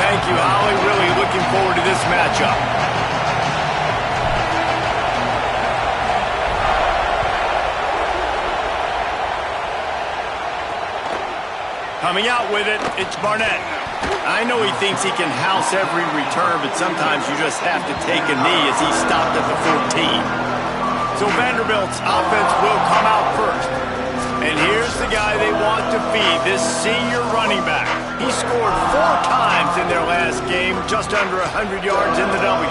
Thank you, Holly. Really looking forward to this matchup. Coming out with it, it's Barnett. I know he thinks he can house every return, but sometimes you just have to take a knee as he stopped at the 14. So Vanderbilt's offense will come out first. And here's the guy they want to feed, this senior running back. He scored 4 times in their last game, just under 100 yards in the W.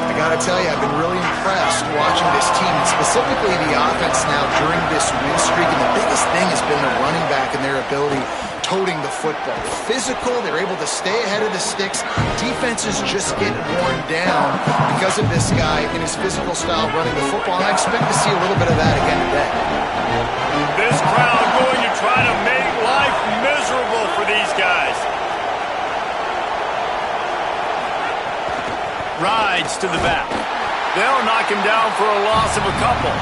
I gotta tell you, I've been really impressed watching this team, and specifically the offense now during this win streak. And the biggest thing has been the running back and their ability toting the football. Physical, they're able to stay ahead of the sticks. Defenses just get worn down because of this guy and his physical style running the football, and I expect to see a little bit of that again today. This crowd going to try to make life miserable for these guys. Rides to the back. They'll knock him down for a loss of a couple.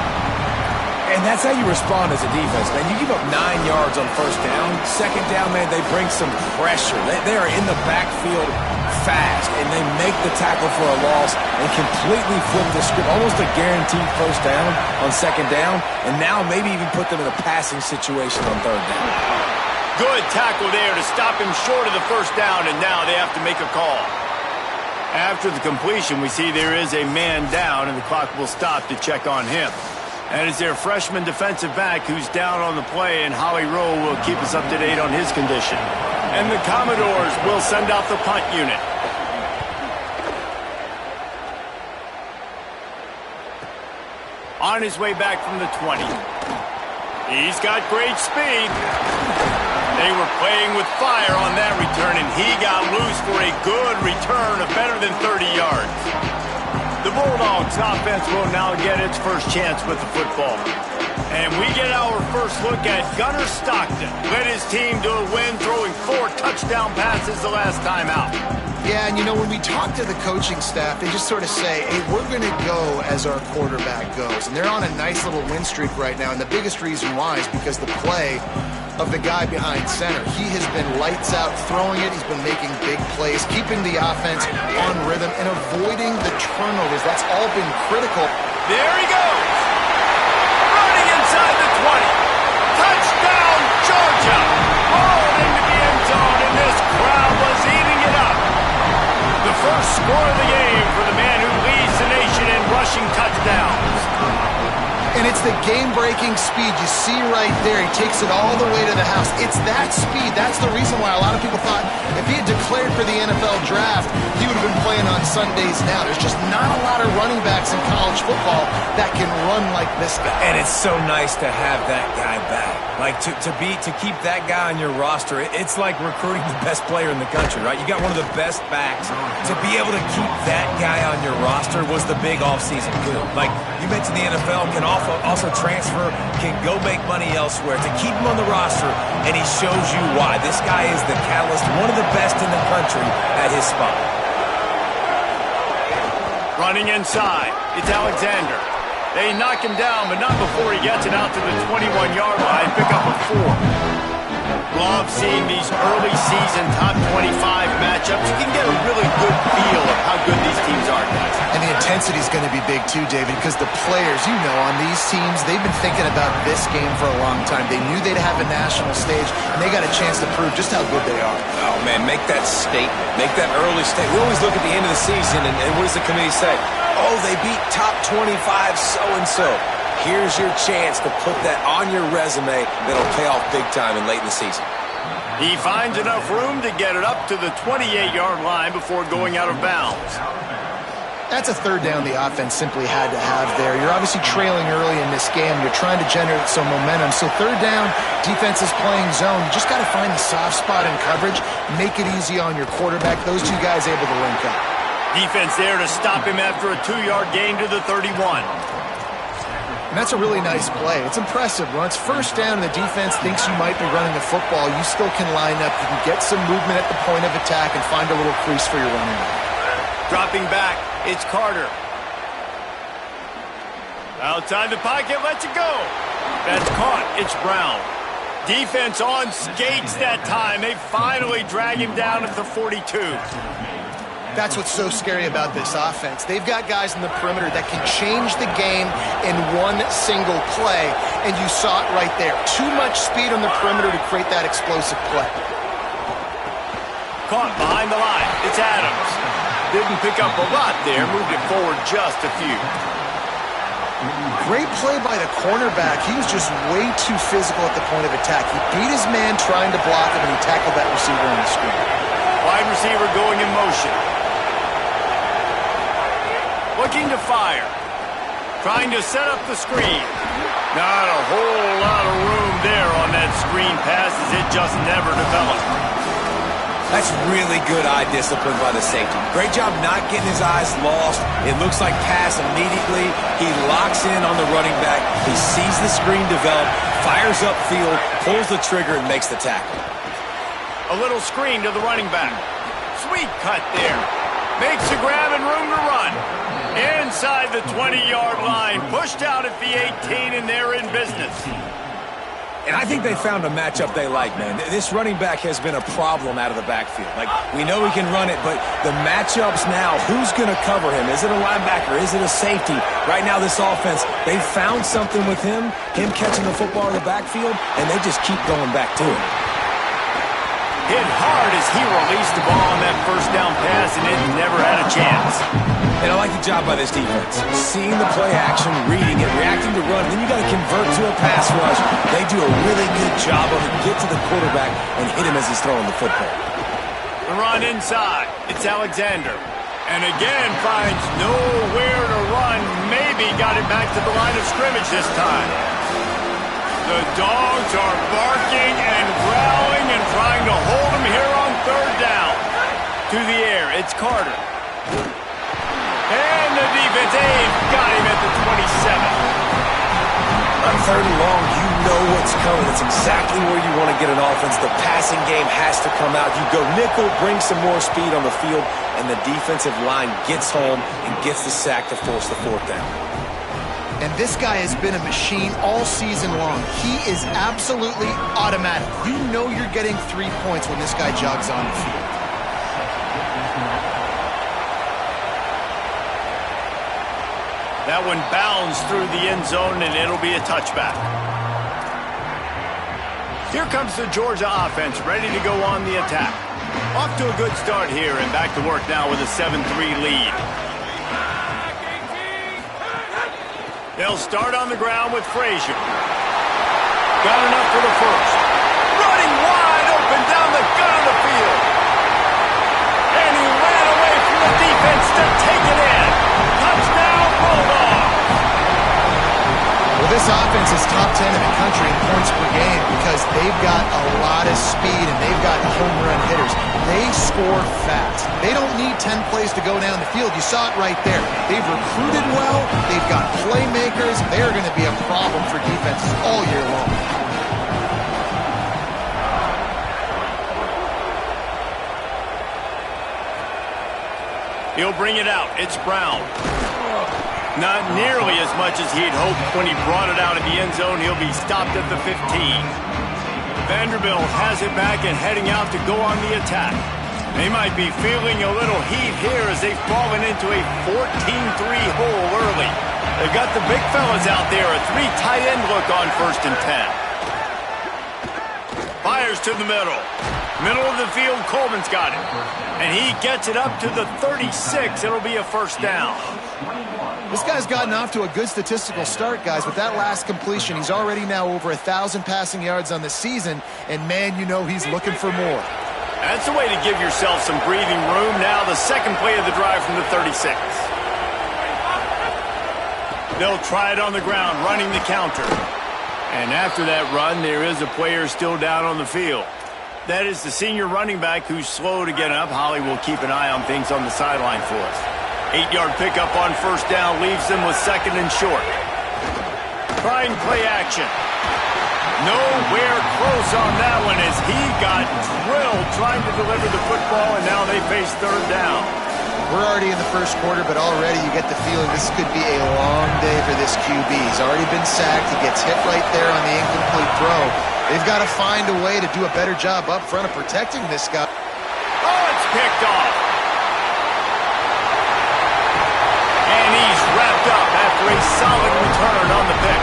And that's how you respond as a defense, man. You give up 9 yards on first down. Second down, man, they bring some pressure. They are in the backfield fast, and they make the tackle for a loss and completely flip the script. Almost a guaranteed first down on second down, and now maybe even put them in a passing situation on third down. Good tackle there to stop him short of the first down, and now they have to make a call. After the completion, we see there is a man down, and the clock will stop to check on him. And it's their freshman defensive back who's down on the play, and Holly Rowe will keep us up to date on his condition. And the Commodores will send out the punt unit. On his way back from the 20. He's got great speed. They were playing with fire on that return, and he got loose for a good return of better than 30 yards. The Bulldogs offense will now get its first chance with the football. And we get our first look at Gunner Stockton. Led his team to a win, throwing 4 touchdown passes the last time out. Yeah, and you know, when we talk to the coaching staff, they just sort of say, hey, we're going to go as our quarterback goes. And they're on a nice little win streak right now, and the biggest reason why is because the play of the guy behind center. He has been lights out throwing it. He's been making big plays, keeping the offense on rhythm, and avoiding the turnovers. That's all been critical. There he goes. Running inside the 20. Touchdown, Georgia. Rolled into the end zone, and this crowd was eating it up. The first score of the game for the man who leads the nation in rushing touchdowns. And it's the game-breaking speed you see right there. He takes it all the way to the house. It's that speed. That's the reason why a lot of people thought if he had declared for the NFL draft, he would have been playing on Sundays now. There's just not a lot of running backs in college football that can run like this guy. And it's so nice to have that guy back. Like, to keep that guy on your roster, it's like recruiting the best player in the country, right? You got one of the best backs. To be able to keep that guy on your roster was the big offseason coup. Like, you mentioned the NFL can also transfer, can go make money elsewhere. To keep him on the roster, and he shows you why. This guy is the catalyst, one of the best in the country at his spot. Running inside, it's Alexander. They knock him down, but not before he gets it out to the 21-yard line. Pick up a 4. Love seeing these early season top 25 matchups. You can get a really good feel of how good these teams are, guys. And the intensity is going to be big too, David, because the players, you know, on these teams, they've been thinking about this game for a long time. They knew they'd have a national stage, and they got a chance to prove just how good they are. Oh, man, make that statement. Make that early statement. We always look at the end of the season, and what does the committee say? Oh, they beat top 25 so-and-so. Here's your chance to put that on your resume that'll pay off big time and late in the season. He finds enough room to get it up to the 28-yard line before going out of bounds. That's a third down the offense simply had to have there. You're obviously trailing early in this game. You're trying to generate some momentum. So third down, defense is playing zone. You just got to find the soft spot in coverage, make it easy on your quarterback. Those two guys able to link up. Defense there to stop him after a 2-yard gain to the 31. And that's a really nice play. It's impressive. When it's first down and the defense thinks you might be running the football, you still can line up. You can get some movement at the point of attack and find a little crease for your running back. Dropping back, it's Carter. Outside the pocket, lets it go. That's caught. It's Brown. Defense on skates that time. They finally drag him down at the 42. That's what's so scary about this offense. They've got guys in the perimeter that can change the game in one single play, and you saw it right there. Too much speed on the perimeter to create that explosive play. Caught behind the line. It's Adams. Didn't pick up a lot there. Moved it forward just a few. Great play by the cornerback. He was just way too physical at the point of attack. He beat his man trying to block him, and he tackled that receiver on the screen. Wide receiver going in motion. Looking to fire. Trying to set up the screen. Not a whole lot of room there on that screen pass as it just never developed. That's really good eye discipline by the safety. Great job not getting his eyes lost. It looks like pass immediately. He locks in on the running back. He sees the screen develop, fires upfield, pulls the trigger, and makes the tackle. A little screen to the running back. Sweet cut there. Makes a grab and room to run. Inside the 20-yard line. Pushed out at the 18, and they're in business. And I think they found a matchup they like, man. This running back has been a problem out of the backfield. Like, we know he can run it, but the matchups now, who's going to cover him? Is it a linebacker? Is it a safety? Right now, this offense, they found something with him catching the football in the backfield, and they just keep going back to it. Hit hard as he released the ball on that first down pass, and it never had a chance. And I like the job by this defense. Seeing the play action, reading it, reacting to run, then you got to convert to a pass rush. They do a really good job of it. Get to the quarterback and hit him as he's throwing the football. The run inside. It's Alexander. And again finds nowhere to run. Maybe got it back to the line of scrimmage this time. The Dogs are barking and growling and trying to hold him here on third down. To the air, it's Carter. And the defense got him at the 27. On third and long, you know what's coming. It's exactly where you want to get an offense. The passing game has to come out. You go nickel, bring some more speed on the field, and the defensive line gets home and gets the sack to force the fourth down. And this guy has been a machine all season long. He is absolutely automatic. You know you're getting 3 points when this guy jogs on the field. That one bounds through the end zone, and it'll be a touchback. Here comes the Georgia offense, ready to go on the attack. Off to a good start here, and back to work now with a 7-3 lead. They'll start on the ground with Frazier. Got enough for the first. Running wide open down the gut of the field. And he ran away from the defense to take it in. Touchdown, Bulldogs. Well, this offense is top 10 in the country in points per game because they've got a lot of speed and they've got home run hitters. They score fast. They don't need 10 plays to go down the field. You saw it right there. They've recruited well. They've got playmakers. They're going to be a problem for defenses all year long. He'll bring it out. It's Brown. Not nearly as much as he'd hoped when he brought it out of the end zone. He'll be stopped at the 15. Vanderbilt has it back and heading out to go on the attack. They might be feeling a little heat here as they've fallen into a 14-3 hole early. They've got the big fellas out there, a 3 tight end look on 1st and 10. Fires to the middle. Middle of the field, Coleman's got it. And he gets it up to the 36. It'll be a first down. This guy's gotten off to a good statistical start, guys. With that last completion, he's already now over 1,000 passing yards on the season. And, man, you know he's looking for more. That's the way to give yourself some breathing room. Now the second play of the drive from the 36. They'll try it on the ground, running the counter. And after that run, there is a player still down on the field. That is the senior running back who's slow to get up. Holly will keep an eye on things on the sideline for us. 8-yard pickup on first down leaves them with 2nd and short. Trying play action. Nowhere close on that one as he got drilled trying to deliver the football, and now they face 3rd down. We're already in the first quarter, but already you get the feeling this could be a long day for this QB. He's already been sacked. He gets hit right there on the incomplete throw. They've got to find a way to do a better job up front of protecting this guy. Oh, it's picked off. And he's wrapped up after a solid return on the pick.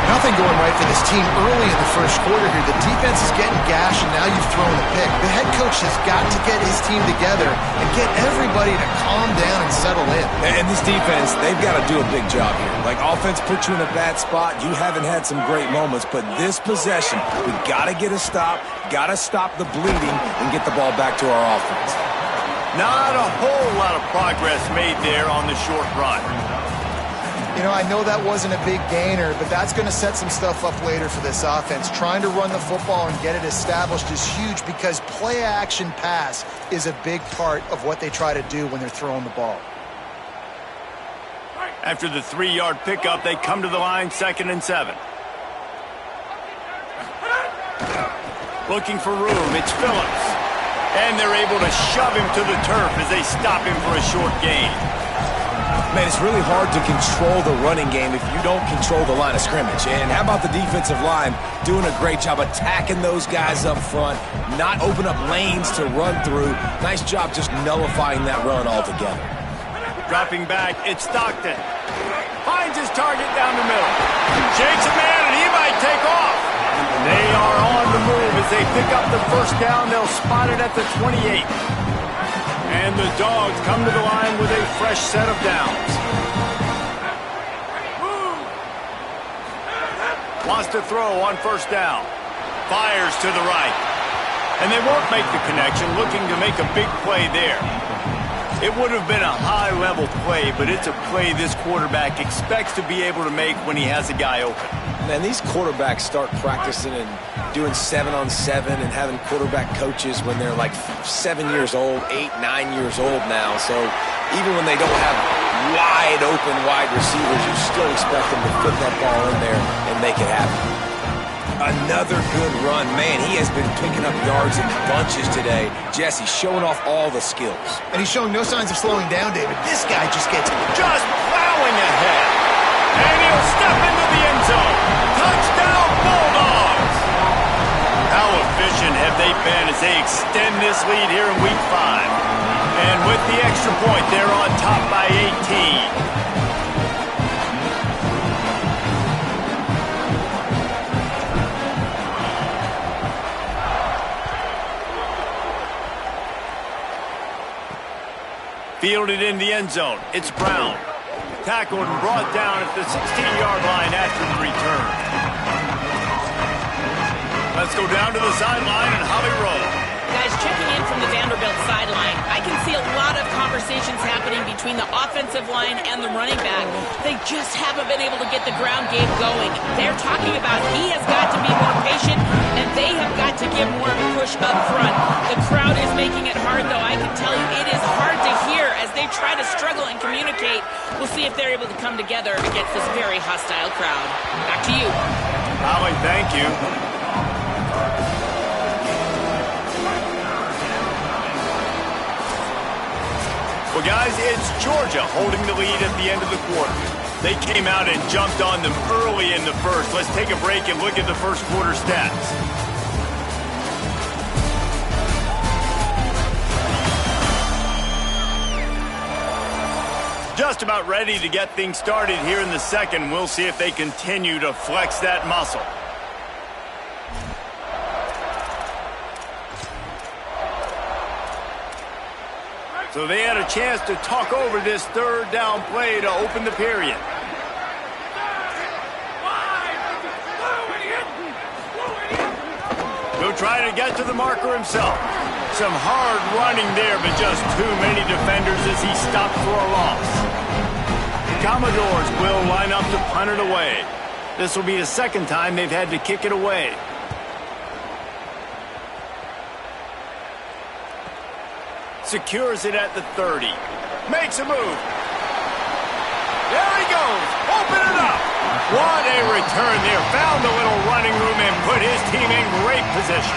Nothing going right for this team early in the first quarter here. The defense is getting gashed, and now you've thrown a pick. The head coach has got to get his team together and get everybody to calm down and settle in. And this defense, they've got to do a big job here. Like, offense put you in a bad spot. You haven't had some great moments, but this possession, we got to get a stop, got to stop the bleeding, and get the ball back to our offense. Not a whole lot of progress made there on the short run. You know, I know that wasn't a big gainer, but that's going to set some stuff up later for this offense. Trying to run the football and get it established is huge because play-action pass is a big part of what they try to do when they're throwing the ball. After the 3-yard pickup, they come to the line, 2nd and 7. Looking for room, it's Phillips. And they're able to shove him to the turf as they stop him for a short gain. Man, it's really hard to control the running game if you don't control the line of scrimmage. And how about the defensive line doing a great job attacking those guys up front, not open up lanes to run through. Nice job just nullifying that run altogether. Dropping back, it's Stockton. Finds his target down the middle. Shakes a man, and he might take off. They are on the move as they pick up the first down. They'll spot it at the 28. And the Dogs come to the line with a fresh set of downs. Wants to throw on first down. Fires to the right. And they won't make the connection, looking to make a big play there. It would have been a high-level play, but it's a play this quarterback expects to be able to make when he has a guy open. Man, these quarterbacks start practicing and doing 7-on-7 and having quarterback coaches when they're like 7 years old, 8, 9 years old now. So even when they don't have wide receivers, you still expect them to put that ball in there and make it happen. Another good run. Man, he has been picking up yards in bunches today. Jesse showing off all the skills. And he's showing no signs of slowing down, David. This guy just gets just plowing ahead. And he'll step into the end zone. Touchdown, Bulldogs! How efficient have they been as they extend this lead here in Week 5? And with the extra point, they're on top by 18. Fielded in the end zone. It's Brown. Tackled and brought down at the 16-yard line after the return. Let's go down to the sideline and Holly Rowe. Guys, checking in from the Vanderbilt sideline, I can see a lot of conversations happening between the offensive line and the running back. They just haven't been able to get the ground game going. They're talking about he has got to be more patient, and they have got to give more of a push up front. The crowd is making it hard, though. I can tell you it is hard to hear as they try to struggle and communicate. We'll see if they're able to come together against this very hostile crowd. Back to you. Holly, thank you. Well, guys, it's Georgia holding the lead at the end of the quarter. They came out and jumped on them early in the first. Let's take a break and look at the first quarter stats. Just about ready to get things started here in the second. We'll see if they continue to flex that muscle. So they had a chance to talk over this third down play to open the period. He'll try to get to the marker himself. Some hard running there, but just too many defenders as he stopped for a loss. The Commodores will line up to punt it away. This will be the second time they've had to kick it away. Secures it at the 30. Makes a move. There he goes. Open it up. What a return there. Found a little running room and put his team in great position.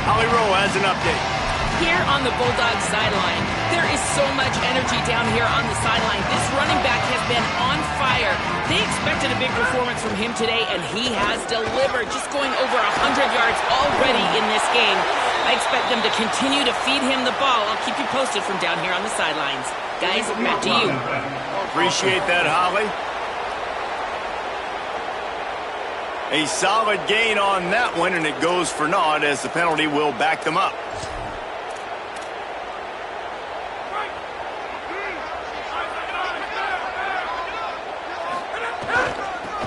Holly Rowe has an update. Here on the Bulldogs sideline, there is so much energy down here on the sideline. This running back has been on fire. They expected a big performance from him today, and he has delivered, just going over 100 yards already in this game. I expect them to continue to feed him the ball. I'll keep you posted from down here on the sidelines. Guys, back to you. Appreciate that, Holly. A solid gain on that one, and it goes for naught as the penalty will back them up.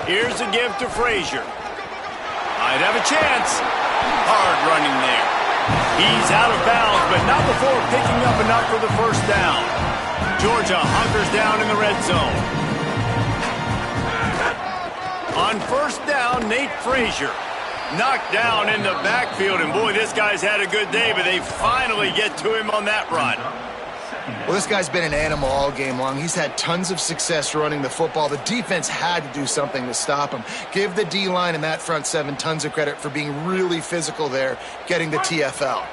Here's a give to Frazier. Might have a chance. Hard running there. He's out of bounds, but not before picking up enough for the first down. Georgia hunkers down in the red zone. On first down, Nate Frazier knocked down in the backfield, and boy, this guy's had a good day, but they finally get to him on that run. Well, this guy's been an animal all game long. He's had tons of success running the football. The defense had to do something to stop him. Give the D-line and that front seven tons of credit for being really physical there, getting the TFL.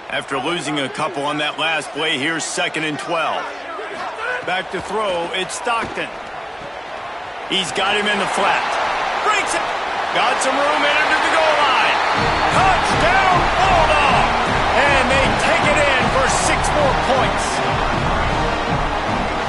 After losing a couple on that last play, here's 2nd and 12. Back to throw, it's Stockton. He's got him in the flat. Breaks it. Got some room in into the goal line. Touchdown, Bulldog! And they take it in for 6 more points.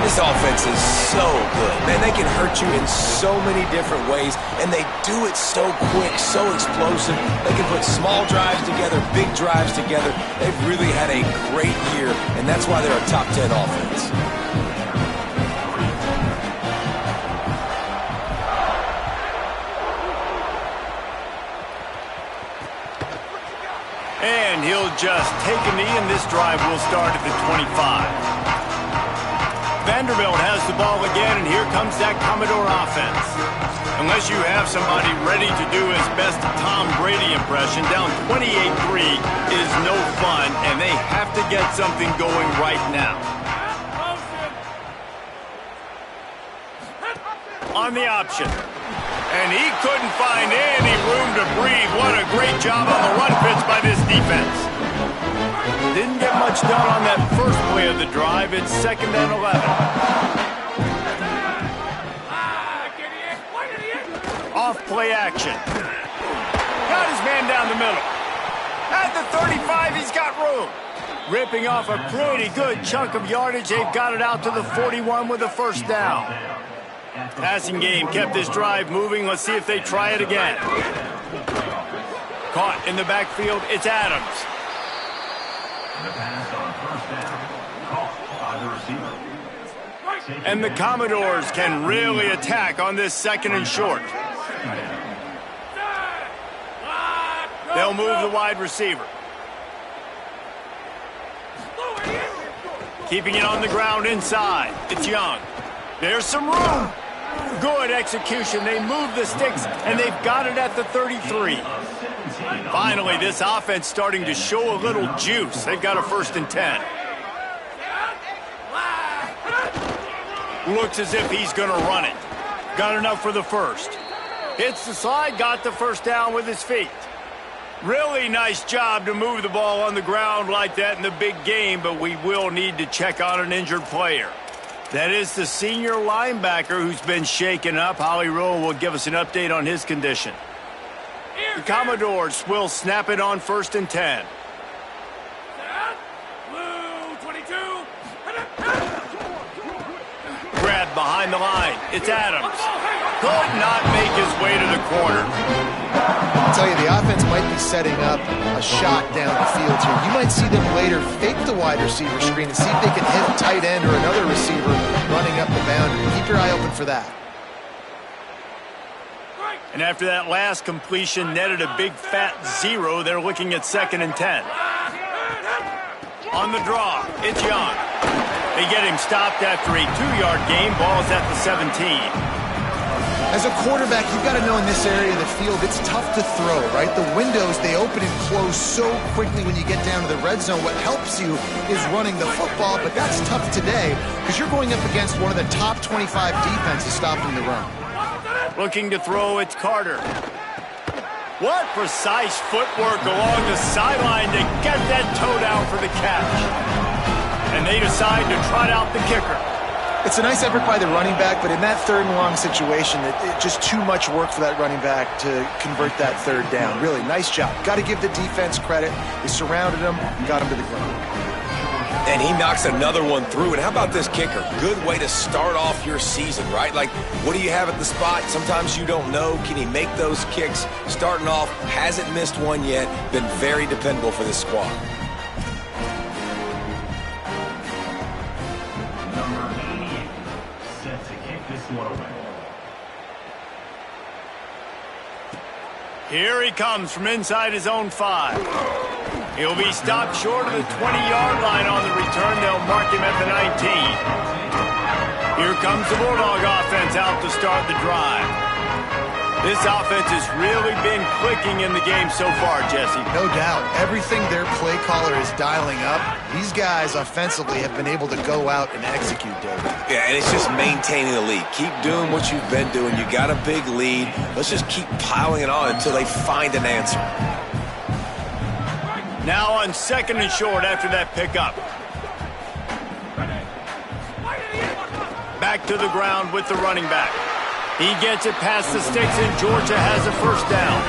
This offense is so good. Man, they can hurt you in so many different ways, and they do it so quick, so explosive. They can put small drives together, big drives together. They've really had a great year, and that's why they're a top 10 offense. And he'll just take a knee, and this drive will start at the 25. Vanderbilt has the ball again, and here comes that Commodore offense. Unless you have somebody ready to do his best Tom Brady impression, down 28-3 is no fun, and they have to get something going right now. On the option. And he couldn't find any room to breathe. What a great job on the run fits by this defense. Didn't get much done on that first play of the drive. It's 2nd and 11. Off play action. Got his man down the middle. At the 35, he's got room. Ripping off a pretty good chunk of yardage. They've got it out to the 41 with a first down. Passing game kept this drive moving. Let's see if they try it again. Caught in the backfield, it's Adams. And the Commodores can really attack on this 2nd and short. They'll move the wide receiver. Keeping it on the ground inside. It's Young. There's some room. Good execution. They move the sticks, and they've got it at the 33. Finally, this offense starting to show a little juice. They've got a 1st and 10. Looks as if he's going to run it. Got enough for the first. Hits the slide, got the first down with his feet. Really nice job to move the ball on the ground like that in the big game, but we will need to check on an injured player. That is the senior linebacker who's been shaken up. Holly Rowe will give us an update on his condition. The Commodores will snap it on 1st and 10. Grabbed behind the line. It's Adams. Could not make his way to the corner. I'll tell you, the offense might be setting up a shot down the field here. You might see them later fake the wide receiver screen and see if they can hit a tight end or another receiver running up the boundary. Keep your eye open for that. And after that last completion netted a big fat 0, they're looking at 2nd and 10. On the draw, it's Young. They get him stopped after a 2-yard gain. Ball's at the 17. As a quarterback, you've got to know in this area of the field, it's tough to throw, right? The windows, they open and close so quickly when you get down to the red zone. What helps you is running the football, but that's tough today because you're going up against one of the top 25 defenses stopping the run. Looking to throw, it's Carter. What precise footwork along the sideline to get that toe down for the catch. And they decide to trot out the kicker. It's a nice effort by the running back, but in that third and long situation, it just too much work for that running back to convert that third down. Really, nice job. Got to give the defense credit. They surrounded him, got him to the ground. And he knocks another one through. And how about this kicker? Good way to start off your season, right? Like, what do you have at the spot? Sometimes you don't know. Can he make those kicks? Starting off, hasn't missed one yet. Been very dependable for this squad. Here he comes from inside his own 5. He'll be stopped short of the 20-yard line on the return. They'll mark him at the 19. Here comes the Bulldog offense out to start the drive. This offense has really been clicking in the game so far, Jesse. No doubt. Everything their play caller is dialing up, these guys offensively have been able to go out and execute, David. Yeah, and it's just maintaining the lead. Keep doing what you've been doing. You got a big lead. Let's just keep piling it on until they find an answer. Now on 2nd and short after that pickup. Back to the ground with the running back. He gets it past the sticks, and Georgia has a first down.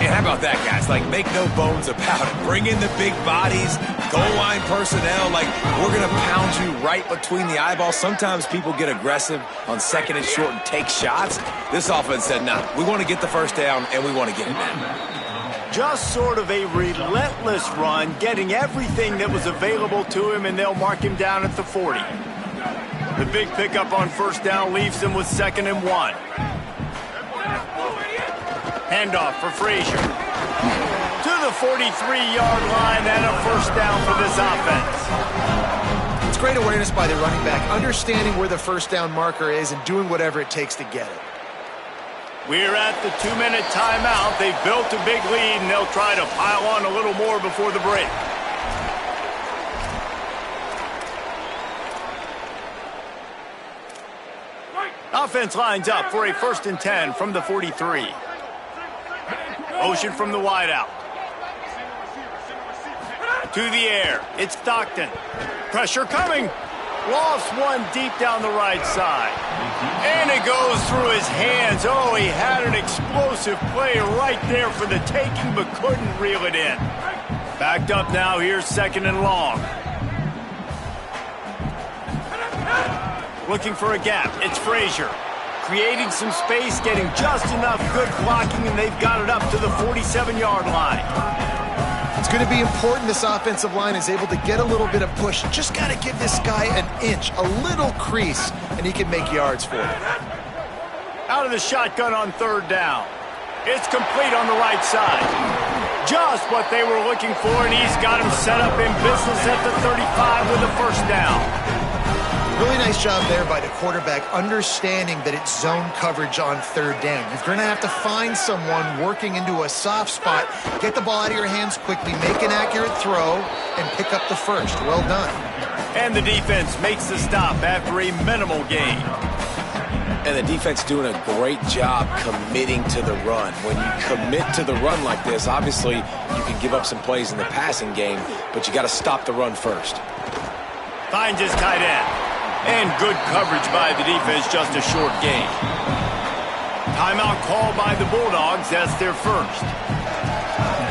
And how about that, guys? Like, make no bones about it. Bring in the big bodies, goal line personnel. Like, we're going to pound you right between the eyeballs. Sometimes people get aggressive on 2nd and short and take shots. This offense said, nah, we want to get the first down, and we want to get it now. Just sort of a relentless run, getting everything that was available to him, and they'll mark him down at the 40. The big pickup on first down leaves them with 2nd and 1. Handoff for Frazier. To the 43-yard line and a first down for this offense. It's great awareness by the running back, understanding where the first down marker is and doing whatever it takes to get it. We're at the 2-minute timeout. They've built a big lead, and they'll try to pile on a little more before the break. Offense lines up for a 1st and 10 from the 43. Motion from the wideout. To the air. It's Stockton. Pressure coming. Lost one deep down the right side. And it goes through his hands. Oh, he had an explosive play right there for the taking, but couldn't reel it in. Backed up now. Here's 2nd and long. Looking for a gap. It's Frazier. Creating some space, getting just enough good blocking, and they've got it up to the 47-yard line. It's going to be important this offensive line is able to get a little bit of push. Just got to give this guy an inch, a little crease, and he can make yards for it. Out of the shotgun on 3rd down. It's complete on the right side. Just what they were looking for, and he's got him set up in business at the 35 with a first down. Really nice job there by the quarterback, understanding that it's zone coverage on 3rd down. You're going to have to find someone working into a soft spot, get the ball out of your hands quickly, make an accurate throw, and pick up the first. Well done. And the defense makes the stop after a minimal gain. And the defense doing a great job committing to the run. When you commit to the run like this, obviously you can give up some plays in the passing game, but you got to stop the run first. Finds his tight end. And good coverage by the defense, just a short gain. Timeout called by the Bulldogs. That's their first.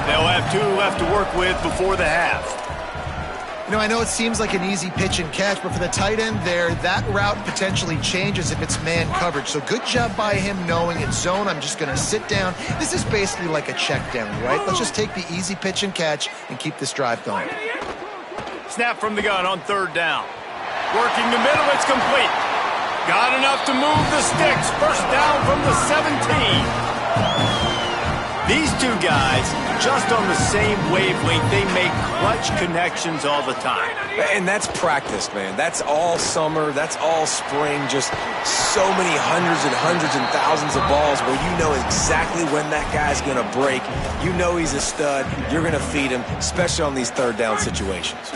They'll have 2 left to work with before the half. You know, I know it seems like an easy pitch and catch, but for the tight end there, that route potentially changes if it's man coverage. So good job by him knowing it's zone. I'm just going to sit down. This is basically like a check down, right? Let's just take the easy pitch and catch and keep this drive going. Snap from the gun on 3rd down. Working the middle, it's complete. Got enough to move the sticks. First down from the 17. These two guys, just on the same wavelength, they make clutch connections all the time. And that's practice, man. That's all summer. That's all spring. Just so many hundreds and thousands of balls where you know exactly when that guy's going to break. You know he's a stud. You're going to feed him, especially on these 3rd down situations.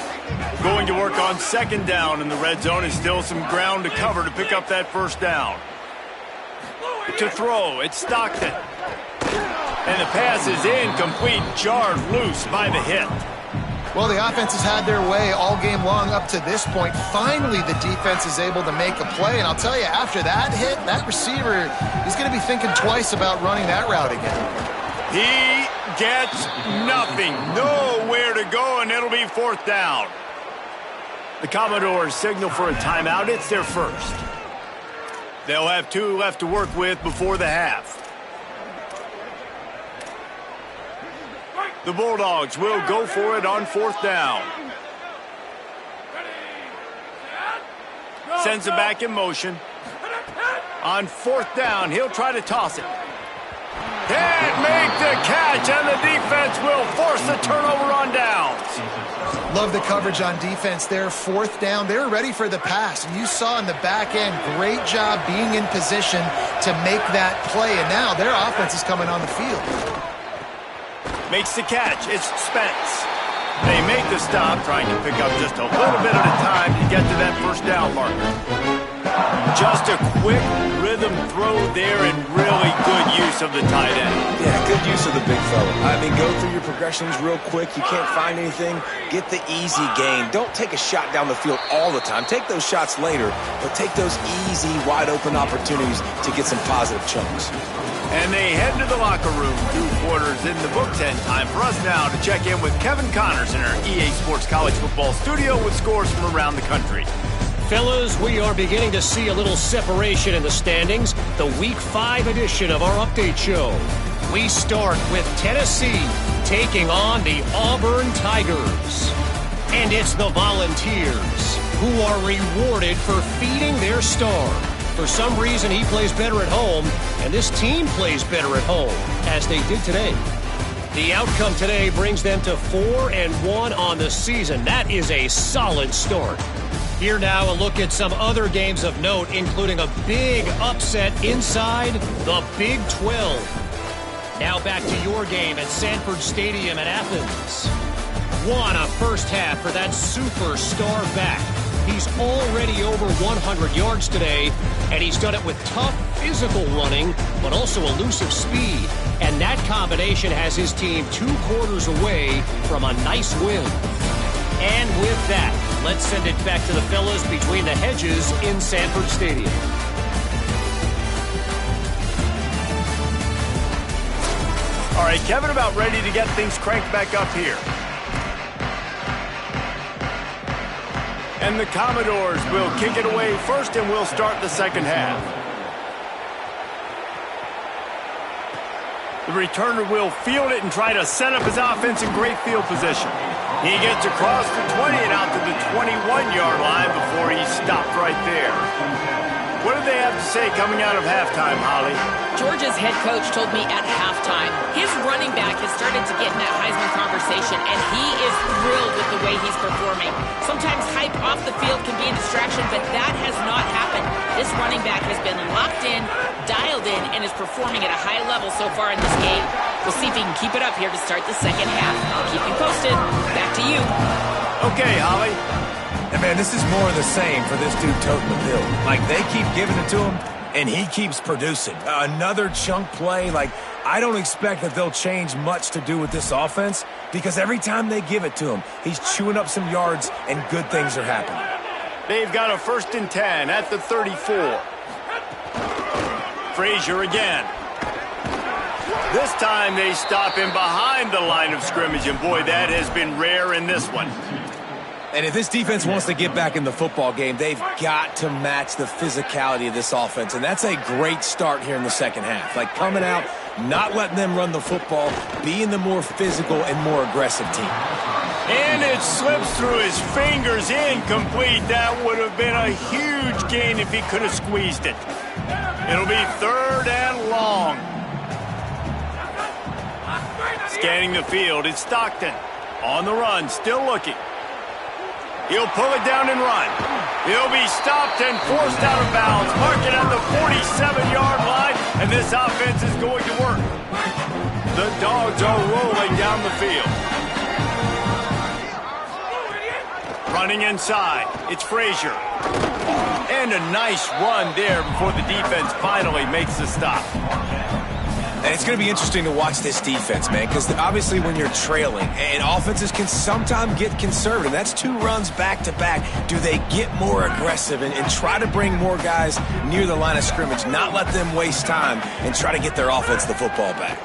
Going to work on 2nd down in the red zone is still some ground to cover to pick up that first down. To throw, it's Stockton. And the pass is incomplete, jarred loose by the hit. Well, the offense has had their way all game long up to this point. Finally, the defense is able to make a play. And I'll tell you, after that hit, that receiver is going to be thinking twice about running that route again. He gets nothing. Nowhere to go, and it'll be 4th down. The Commodores signal for a timeout. It's their first. They'll have 2 left to work with before the half. The Bulldogs will go for it on 4th down. Sends it back in motion. On 4th down, he'll try to toss it. Can't make the catch, and the defense will force the turnover on downs. Love the coverage on defense there. 4th down, they were ready for the pass. And you saw in the back end, great job being in position to make that play. And now their offense is coming on the field. Makes the catch. It's Spence. They make the stop, trying to pick up just a little bit at a time to get to that 1st down marker. Just a quick rhythm throw there and really good use of the tight end. Yeah, good use of the big fella. I mean, go through your progressions real quick. You can't find anything. Get the easy gain. Don't take a shot down the field all the time. Take those shots later, but take those easy, wide-open opportunities to get some positive chunks. And they head to the locker room. 2 quarters in the books, and time for us now to check in with Kevin Connors in our EA Sports College Football studio with scores from around the country. Fellas, we are beginning to see a little separation in the standings. The Week 5 edition of our update show. We start with Tennessee taking on the Auburn Tigers. And it's the Volunteers who are rewarded for feeding their star. For some reason, he plays better at home, and this team plays better at home, as they did today. The outcome today brings them to 4-1 on the season. That is a solid start. Here now, a look at some other games of note, including a big upset inside the Big 12. Now back to your game at Sanford Stadium in Athens. What a first half for that superstar back. He's already over 100 yards today, and he's done it with tough physical running, but also elusive speed. And that combination has his team 2 quarters away from a nice win. And with that, let's send it back to the fellas between the hedges in Sanford Stadium. All right, Kevin, about ready to get things cranked back up here. And the Commodores will kick it away first, and we'll start the second half. The returner will field it and try to set up his offense in great field position. He gets across the 20 and out to the 21-yard line before he's stopped right there. What did they have to say coming out of halftime, Holly? Georgia's head coach told me at halftime his running back has started to get in that Heisman conversation, and he is thrilled with the way he's performing. Sometimes hype off the field can be a distraction, but that has not happened. This running back has been locked in, dialed in, and is performing at a high level so far in this game. We'll see if he can keep it up here to start the second half. I'll keep you posted. Back to you. Okay, Holly. And man, this is more of the same for this dude toting the bill. Like, they keep giving it to him, and he keeps producing. Another chunk play. Like, I don't expect that they'll change much to do with this offense, because every time they give it to him, he's chewing up some yards, and good things are happening. They've got a 1st and 10 at the 34. Frazier again. This time they stop him behind the line of scrimmage, and boy, that has been rare in this one. And if this defense wants to get back in the football game, they've got to match the physicality of this offense. And that's a great start here in the second half. Like, coming out, not letting them run the football, being the more physical and more aggressive team. And it slips through his fingers, incomplete. That would have been a huge gain if he could have squeezed it. It'll be 3rd and long. Scanning the field, it's Stockton. On the run, still looking. He'll pull it down and run. He'll be stopped and forced out of bounds. Mark it at the 47-yard line, and this offense is going to work. The Dogs are rolling down the field. Running inside, it's Frazier. And a nice run there before the defense finally makes the stop. And it's going to be interesting to watch this defense, man, because obviously when you're trailing, and offenses can sometimes get conservative. That's 2 runs back-to-back. Do they get more aggressive and try to bring more guys near the line of scrimmage, not let them waste time, and try to get their offense the football back?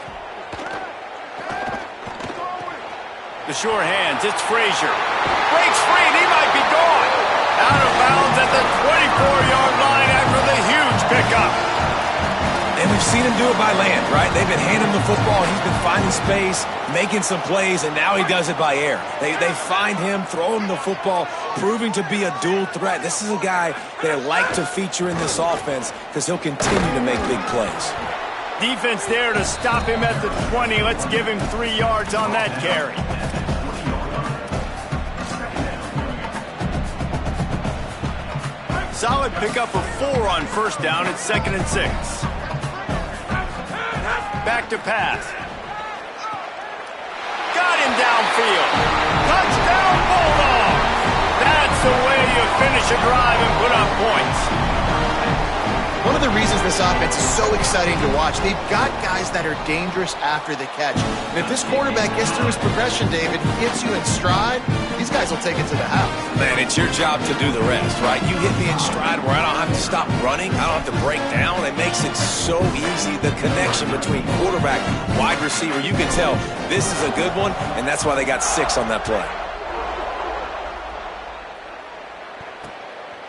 The sure hands, it's Frazier. Breaks free, and he might be gone. Out of bounds at the 24-yard line after the huge pickup. And we've seen him do it by land, right? They've been handing him the football. He's been finding space, making some plays, and now he does it by air. They find him, throw him the football, proving to be a dual threat. This is a guy they like to feature in this offense because he'll continue to make big plays. Defense there to stop him at the 20. Let's give him 3 yards on that carry. Solid pickup of 4 on first down. It's 2nd and 6. Back to pass. Got him downfield. Touchdown, Bulldogs! That's the way you finish a drive and put up points. One of the reasons this offense is so exciting to watch, they've got guys that are dangerous after the catch. And if this quarterback gets through his progression, David, hits you in stride, these guys will take it to the house. Man, it's your job to do the rest, right? You hit me in stride where I don't have to stop running. I don't have to break down. It makes it so easy. The connection between quarterback, wide receiver, you can tell this is a good one, and that's why they got 6 on that play.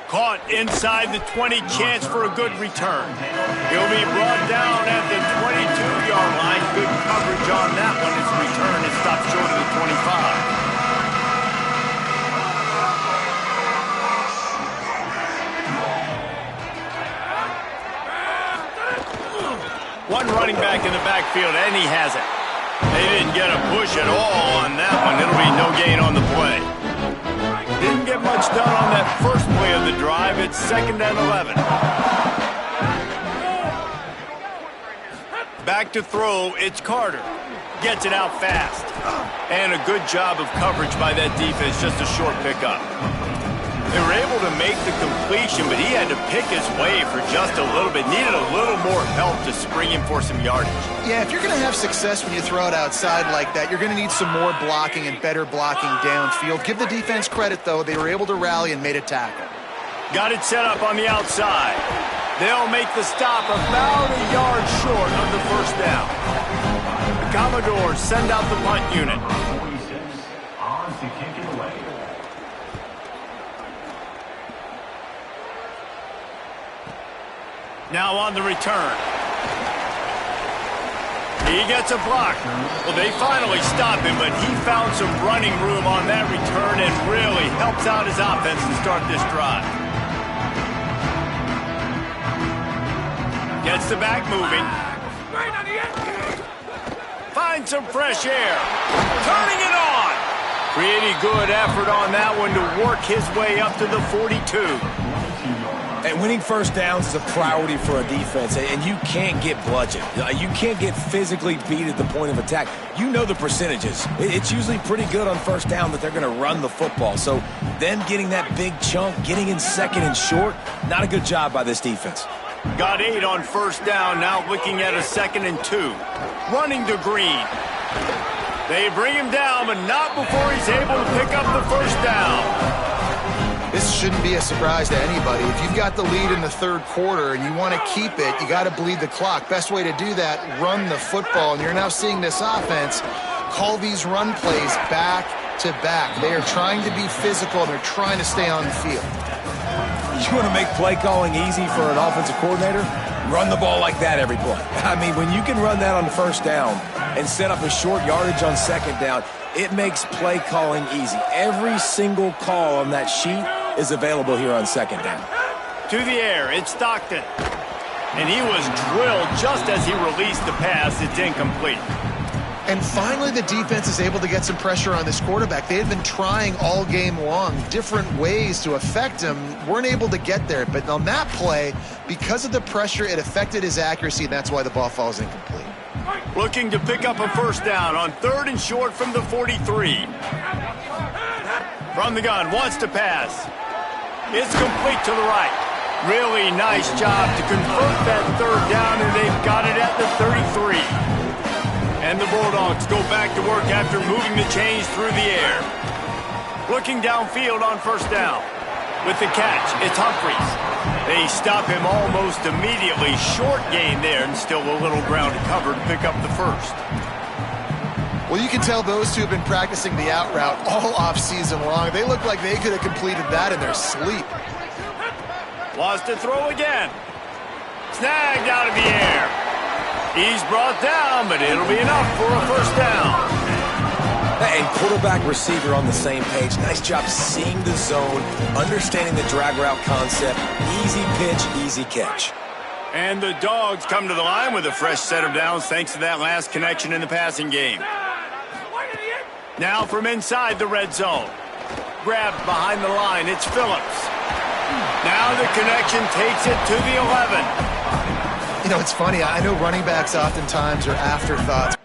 Caught inside the 20, chance for a good return. He'll be brought down at the 22-yard line. Good coverage on that one. His return is stopped short of the 25. One running back in the backfield, and he has it. They didn't get a push at all on that one. It'll be no gain on the play. Didn't get much done on that first play of the drive. It's 2nd and 11. Back to throw. It's Carter. Gets it out fast. And a good job of coverage by that defense. Just a short pickup. They were able to make the completion, but he had to pick his way for just a little bit. Needed a little more help to spring him for some yardage. Yeah, if you're going to have success when you throw it outside like that, you're going to need some more blocking and better blocking downfield. Give the defense credit, though. They were able to rally and made a tackle. Got it set up on the outside. They'll make the stop about a yard short of the first down. The Commodores send out the punt unit. 46 on to kick it away. Now on the return. He gets a block. Well, they finally stop him, but he found some running room on that return and really helps out his offense to start this drive. Gets the back moving. Finds some fresh air. Turning it on. Pretty good effort on that one to work his way up to the 42. And winning first downs is a priority for a defense, and you can't get bludgeoned. You can't get physically beat at the point of attack. You know the percentages. It's usually pretty good on first down that they're going to run the football. So them getting that big chunk, getting in 2nd and short, not a good job by this defense. Got 8 on first down, now looking at a 2nd and 2. Running to Green. They bring him down, but not before he's able to pick up the first down. This shouldn't be a surprise to anybody. If you've got the lead in the 3rd quarter and you want to keep it, you got to bleed the clock. Best way to do that, run the football. And you're now seeing this offense call these run plays back to back. They are trying to be physical, and they're trying to stay on the field. You want to make play calling easy for an offensive coordinator? Run the ball like that every play. I mean, when you can run that on first down and set up a short yardage on 2nd down, it makes play calling easy. Every single call on that sheet is available here on 2nd down. To the air, it's Stockton. And he was drilled just as he released the pass. It's incomplete. And finally, the defense is able to get some pressure on this quarterback. They had been trying all game long different ways to affect him. Weren't able to get there. But on that play, because of the pressure, it affected his accuracy, and that's why the ball falls incomplete. Looking to pick up a first down on 3rd and short from the 43. From the gun, wants to pass. It's complete to the right. Really nice job to convert that third down, and they've got it at the 33. And the Bulldogs go back to work after moving the chains through the air. Looking downfield on first down. With the catch, it's Humphries. They stop him almost immediately. Short gain there, and still a little ground to cover to pick up the first. Well, you can tell those two have been practicing the out route all off-season long. They look like they could have completed that in their sleep. Wants to throw again. Snagged out of the air. He's brought down, but it'll be enough for a first down. And quarterback, receiver on the same page. Nice job seeing the zone, understanding the drag route concept. Easy pitch, easy catch. And the Dogs come to the line with a fresh set of downs thanks to that last connection in the passing game. Now from inside the red zone. Grabbed behind the line, it's Phillips. Now the connection takes it to the 11. You know, it's funny. I know running backs oftentimes are afterthoughts.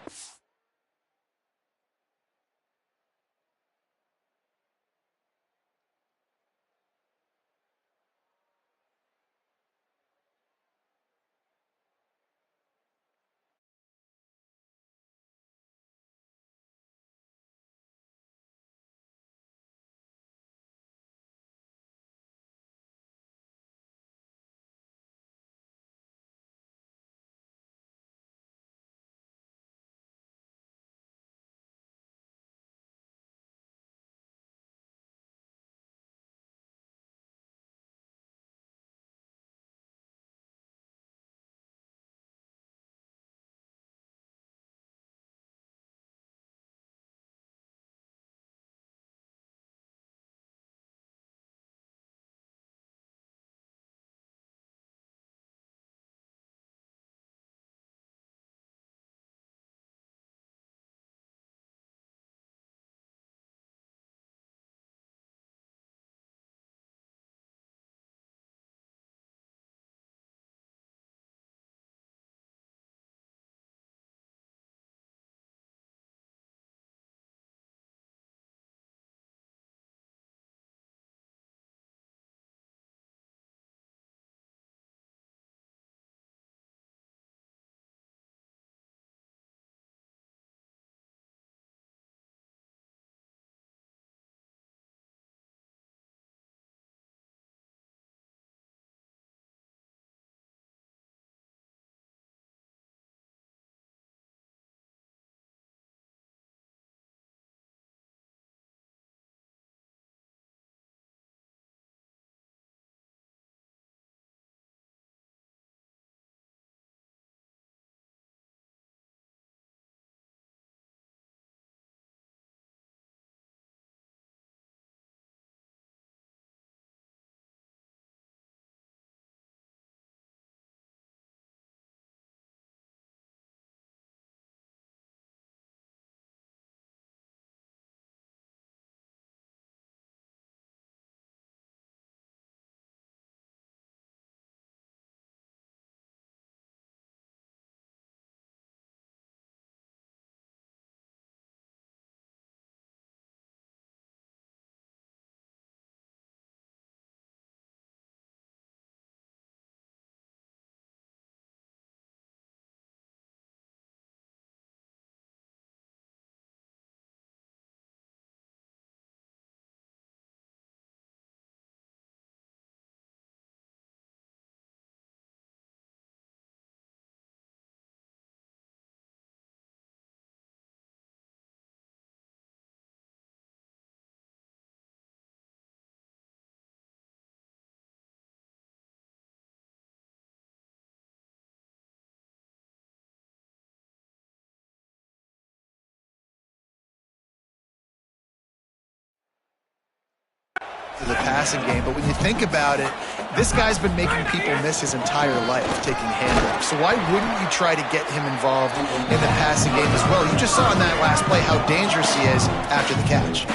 The passing game, but when you think about it, this guy's been making people miss his entire life taking handoffs. So why wouldn't you try to get him involved in the passing game as well? You just saw in that last play how dangerous he is after the catch.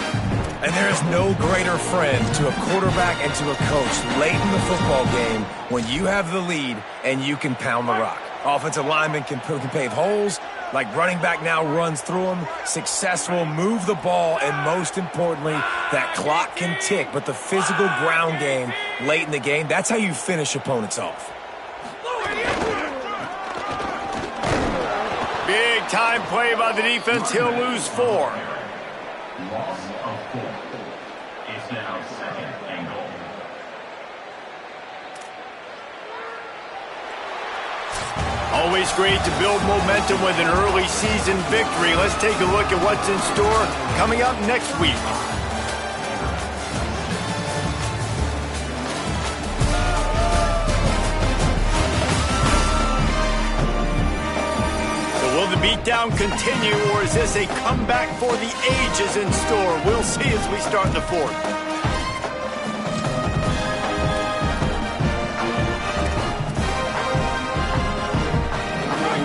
And there is no greater friend to a quarterback and to a coach late in the football game when you have the lead and you can pound the rock. Offensive linemen can pave holes, like running back now runs through them, successful, move the ball, and most importantly, that clock can tick. But the physical ground game late in the game. That's how you finish opponents off. Big time play by the defense. He'll lose 4. Loss of 4. It's now 2nd and goal. Always great to build momentum with an early season victory. Let's take a look at what's in store coming up next week. So will the beatdown continue, or is this a comeback for the ages in store? We'll see as we start the 4th.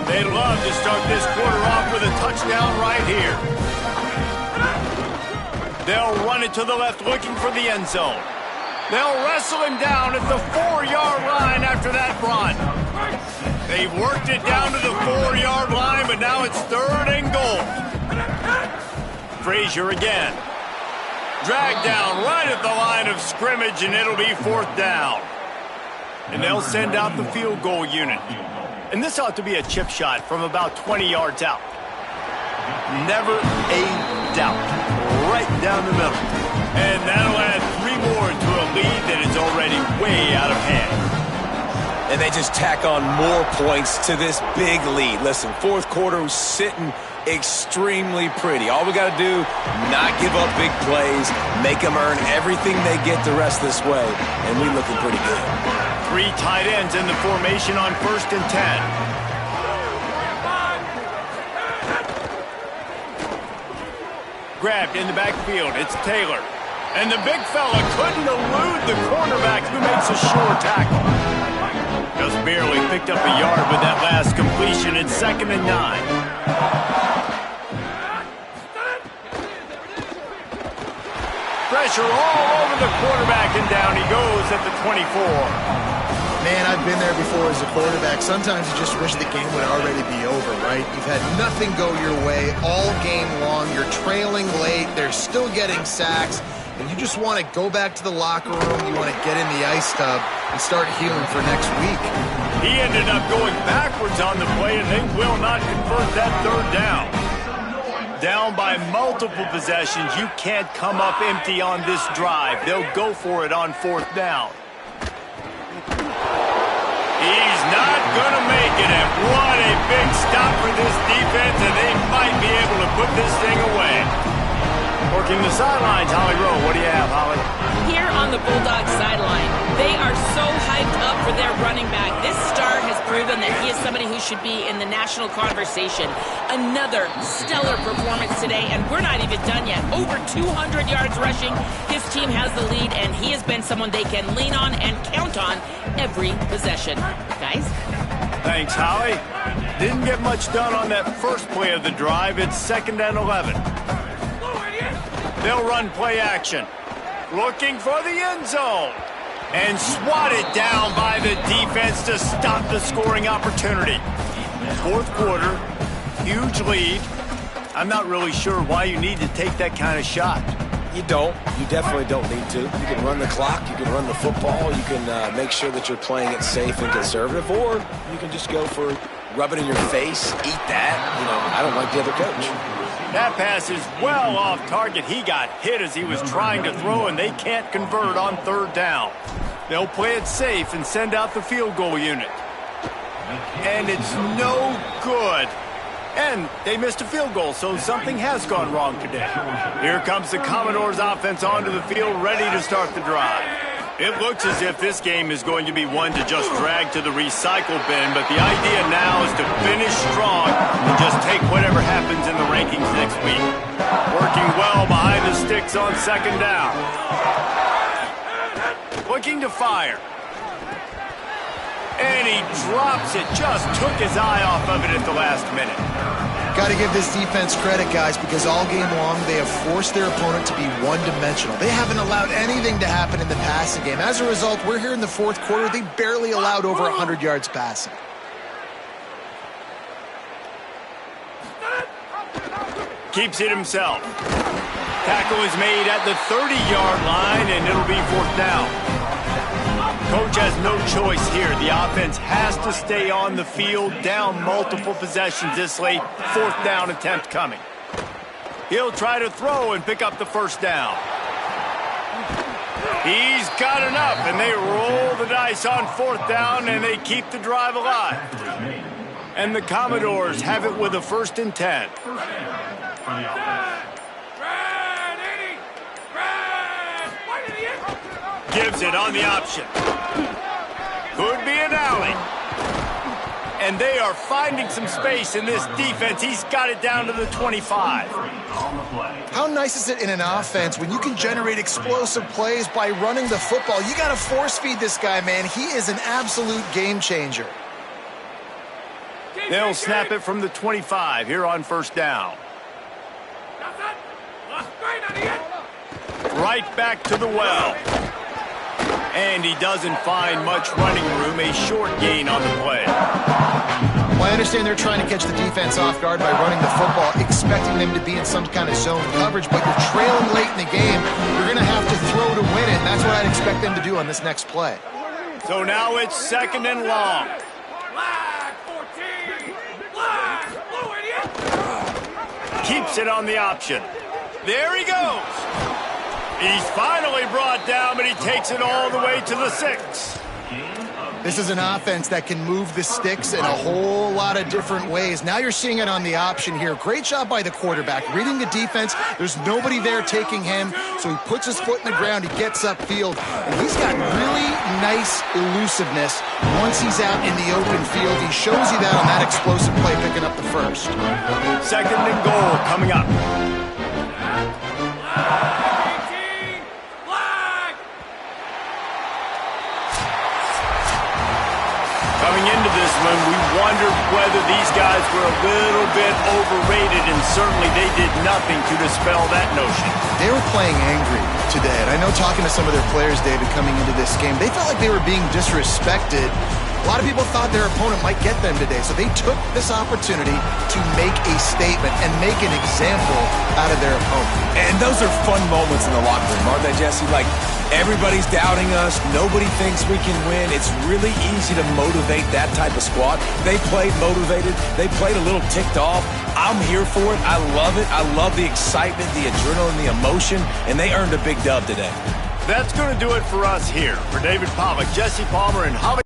They'd love to start this quarter off with a touchdown right here. They'll run it to the left, looking for the end zone. They'll wrestle him down at the 4-yard line after that run. They've worked it down to the 4-yard line, but now it's 3rd and goal. Frazier again. Dragged down right at the line of scrimmage, and it'll be 4th down. And they'll send out the field goal unit. And this ought to be a chip shot from about 20 yards out. Never a doubt. Right down the middle. And that'll add 3 more to a lead that is already way out of hand. And they just tack on more points to this big lead. Listen, 4th quarter was sitting extremely pretty. All we got to do, not give up big plays, make them earn everything they get the rest of this way, and we're looking pretty good. 3 tight ends in the formation on 1st and 10. Grabbed in the backfield. It's Taylor. And the big fella couldn't elude the cornerback who makes a sure tackle. Just barely picked up a yard with that last completion. It's 2nd and 9. Pressure all over the quarterback, and down he goes at the 24. Man, I've been there before as a quarterback. Sometimes you just wish the game would already be over, right? You've had nothing go your way all game long. You're trailing late. They're still getting sacks. And you just want to go back to the locker room. You want to get in the ice tub and start healing for next week. He ended up going backwards on the play, and they will not convert that 3rd down. Down by multiple possessions. You can't come up empty on this drive. They'll go for it on 4th down. He's not going to make it. And what a big stop for this defense, and they might be able to put this thing away. Working the sidelines, Holly Rowe. What do you have, Holly? Here on the Bulldogs sideline, they are so hyped up for their running back. This star has proven that he is somebody who should be in the national conversation. Another stellar performance today, and we're not even done yet. Over 200 yards rushing. His team has the lead, and he has been someone they can lean on and count on every possession. Guys? Thanks, Holly. Didn't get much done on that first play of the drive. It's 2nd and 11. They'll run play action. Looking for the end zone. And swatted down by the defense to stop the scoring opportunity. 4th quarter, huge lead. I'm not really sure why you need to take that kind of shot. You don't. You definitely don't need to. You can run the clock. You can run the football. You can make sure that you're playing it safe and conservative. Or you can just go for rub it in your face, eat that. You know, I don't like the other coach. That pass is well off target. He got hit as he was trying to throw, and they can't convert on 3rd down. They'll play it safe and send out the field goal unit. And it's no good. And they missed a field goal, so something has gone wrong today. Here comes the Commodores offense onto the field, ready to start the drive. It looks as if this game is going to be one to just drag to the recycle bin, but the idea now is to finish strong and just take whatever happens in the rankings next week. Working well behind the sticks on 2nd down. Looking to fire. And he drops it, just took his eye off of it at the last minute. Got to give this defense credit, guys, because all game long they have forced their opponent to be one-dimensional. They haven't allowed anything to happen in the passing game. As a result, we're here in the 4th quarter. They barely allowed over 100 yards passing. Keeps it himself. Tackle is made at the 30-yard line, and it'll be 4th down. Coach has no choice here. The offense has to stay on the field, down multiple possessions this late. 4th down attempt coming. He'll try to throw and pick up the first down. He's got enough, and they roll the dice on 4th down, and they keep the drive alive. And the Commodores have it with a 1st and 10. Gives it on the option. Could be an alley. And they are finding some space in this defense. He's got it down to the 25. How nice is it in an offense when you can generate explosive plays by running the football? You got to force feed this guy, man. He is an absolute game changer. They'll snap it from the 25 here on 1st down. Right back to the well. And he doesn't find much running room, a short gain on the play. Well, I understand they're trying to catch the defense off guard by running the football, expecting them to be in some kind of zone coverage, but you're trailing late in the game. You're going to have to throw to win it, and that's what I'd expect them to do on this next play. So now it's 2nd and long. Keeps it on the option. There he goes. He's finally brought down, but he takes it all the way to the 6. This is an offense that can move the sticks in a whole lot of different ways. Now you're seeing it on the option here. Great job by the quarterback. Reading the defense, there's nobody there taking him, so he puts his foot in the ground, he gets upfield, and he's got really nice elusiveness once he's out in the open field. He shows you that on that explosive play, picking up the 1st. 2nd and goal coming up. Coming into this one, we wondered whether these guys were a little bit overrated, and certainly they did nothing to dispel that notion. They were playing angry today, and I know talking to some of their players, David, coming into this game, they felt like they were being disrespected. A lot of people thought their opponent might get them today, so they took this opportunity to make a statement and make an example out of their opponent. And those are fun moments in the locker room, aren't they, Jesse? Like, everybody's doubting us. Nobody thinks we can win. It's really easy to motivate that type of squad. They played motivated. They played a little ticked off. I'm here for it. I love it. I love the excitement, the adrenaline, the emotion, and they earned a big dub today. That's going to do it for us here. For David Pollack, Jesse Palmer, and Holly.